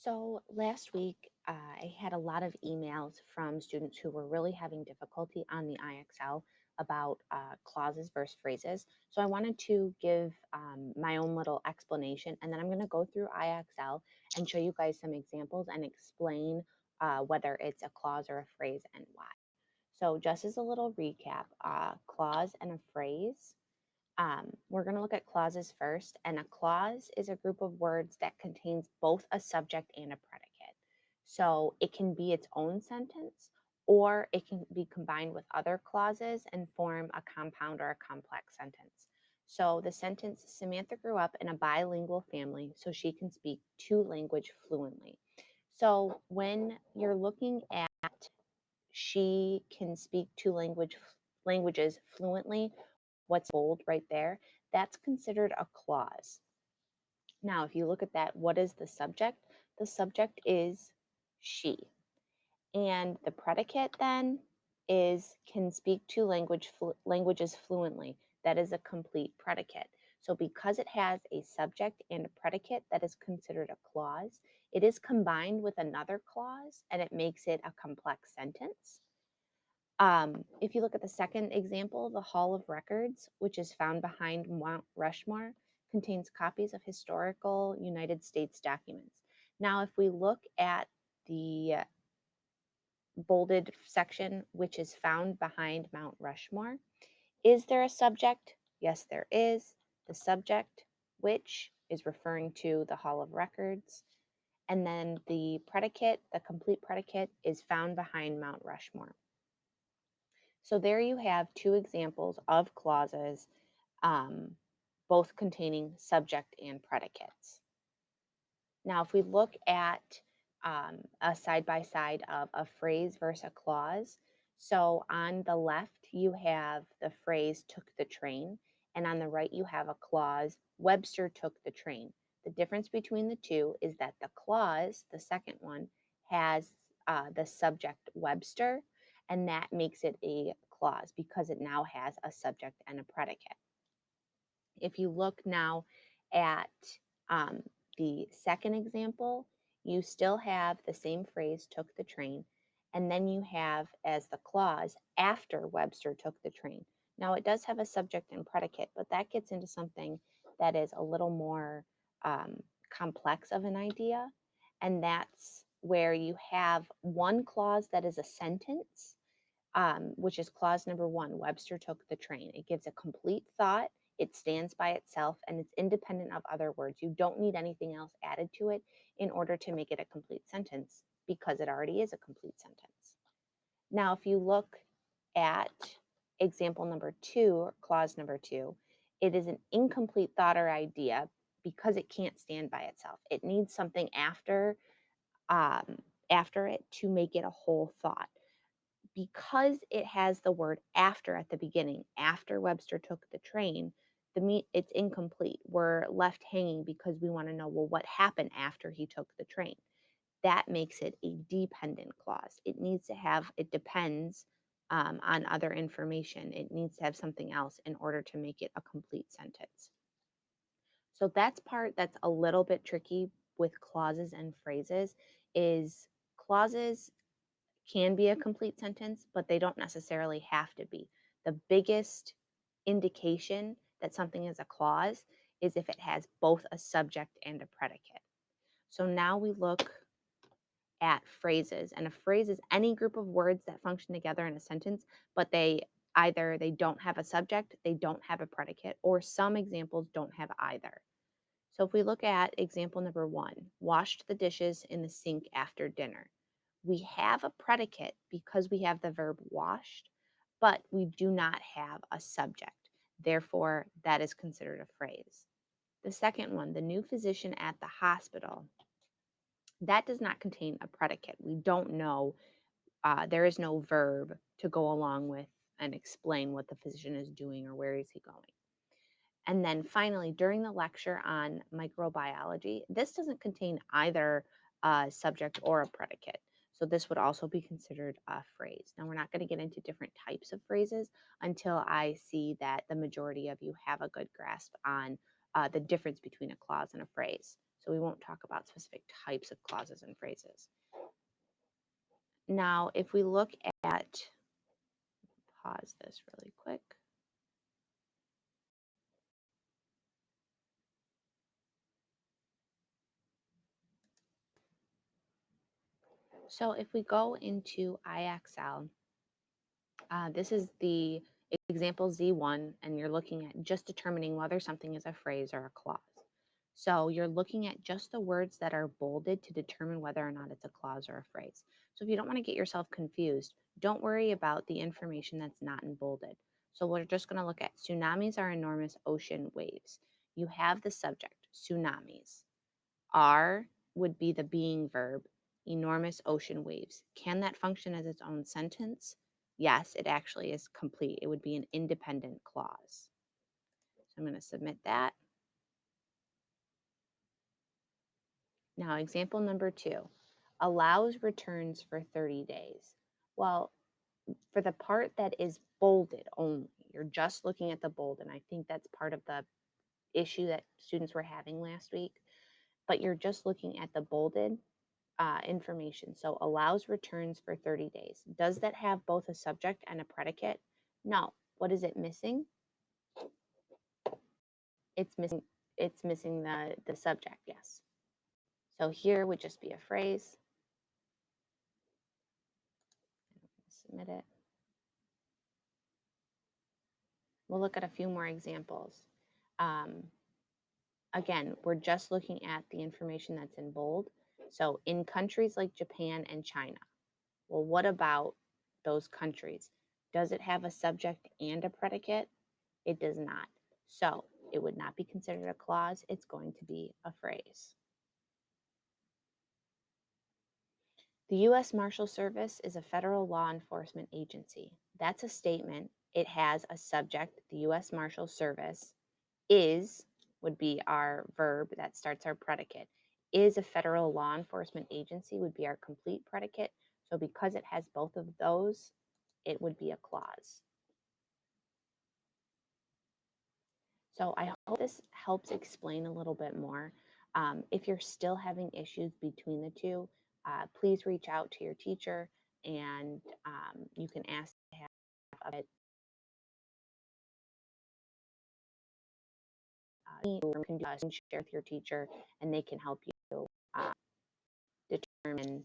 So last week, I had a lot of emails from students who were really having difficulty on the IXL about clauses versus phrases. So I wanted to give my own little explanation, and then I'm going to go through IXL and show you guys some examples and explain whether it's a clause or a phrase and why. So just as a little recap, clause and a phrase. We're going to look at clauses first, and a clause is a group of words that contains both a subject and a predicate. So it can be its own sentence, or it can be combined with other clauses and form a compound or a complex sentence. So the sentence Samantha grew up in a bilingual family, so she can speak two languages fluently. So when you're looking at she can speak languages fluently, what's bold right there, that's considered a clause. Now, if you look at that, what is the subject? The subject is she. And the predicate then is can speak two languages fluently. That is a complete predicate. So because it has a subject and a predicate, that is considered a clause. It is combined with another clause and it makes it a complex sentence. If you look at the second example, the Hall of Records, which is found behind Mount Rushmore, contains copies of historical United States documents. Now, if we look at the bolded section, which is found behind Mount Rushmore, is there a subject? Yes, there is. The subject, which is referring to the Hall of Records. And then the predicate, the complete predicate, is found behind Mount Rushmore. So there you have two examples of clauses, um, both containing subject and predicates. Now, if we look at a side by side of a phrase versus a clause, so on the left, you have the phrase took the train, and on the right, you have a clause Webster took the train. The difference between the two is that the clause, the second one, has the subject Webster, and that makes it a clause because it now has a subject and a predicate. If you look now at um, the second example, you still have the same phrase, took the train, and then you have as the clause, after Webster took the train. Now, it does have a subject and predicate, but that gets into something that is a little more um, complex of an idea, and that's where you have one clause that is a sentence, which is clause number one Webster took the train. It gives a complete thought, it stands by itself, and it's independent of other words. You don't need anything else added to it in order to make it a complete sentence because it already is a complete sentence. Now, if you look at example number two, or clause number two, it is an incomplete thought or idea because it can't stand by itself. It needs something um, after it to make it a whole thought because it has the word after at the beginning, after Webster took the train, it's incomplete. We're left hanging because we want to know, well, what happened after he took the train? That makes it a dependent clause. It needs to have, it depends on other information. It needs to have something else in order to make it a complete sentence. So that's part that's a little bit tricky with clauses and phrases is clauses can be a complete sentence, but they don't necessarily have to be. The biggest indication that something is a clause is if it has both a subject and a predicate. So now we look at phrases, and a phrase is any group of words that function together in a sentence, but they don't have a subject, they don't have a predicate, or some examples don't have either. So if we look at example number one, washed the dishes in the sink after dinner. We have a predicate because we have the verb washed, but we do not have a subject. Therefore, that is considered a phrase. The second one, the new physician at the hospital, that does not contain a predicate. We don't know, there is no verb to go along with and explain what the physician is doing or where is he going. And then finally, during the lecture on microbiology, this doesn't contain either a subject or a predicate. So this would also be considered a phrase. Now, we're not going to get into different types of phrases until I see that the majority of you have a good grasp on the difference between a clause and a phrase. So we won't talk about specific types of clauses and phrases. Now, if we look at, pause this really quick. So if we go into IXL, this is the example Z1, and you're looking at just determining whether something is a phrase or a clause. So you're looking at just the words that are bolded to determine whether or not it's a clause or a phrase. So if you don't want to get yourself confused, don't worry about the information that's not in bolded. So we're just going to look at tsunamis are enormous ocean waves. You have the subject, tsunamis. Are would be the being verb, enormous ocean waves. Can that function as its own sentence? Yes, it actually is complete. It would be an independent clause. So I'm going to submit that. Now, example number 2, allows returns for 30 days. Well, for the part that is bolded only, you're just looking at the bold, and I think that's part of the issue that students were having last week, but you're just looking at the bolded information. So allows returns for 30 days. Does that have both a subject and a predicate? No. What is it missing? It's missing the subject, yes. So here would just be a phrase. Submit it. We'll look at a few more examples. Um, Again, we're just looking at the information that's in bold. So in countries like Japan and China, well, what about those countries? Does it have a subject and a predicate? It does not. So it would not be considered a clause. It's going to be a phrase. The U.S. Marshal Service is a federal law enforcement agency. That's a statement. It has a subject, the U.S. Marshal Service is would be our verb that starts our predicate. Is a federal law enforcement agency would be our complete predicate. So because it has both of those, it would be a clause. So I hope this helps explain a little bit more. If you're still having issues between the two, please reach out to your teacher, and you can ask to have it. You can share with your teacher, and they can help you uh, determine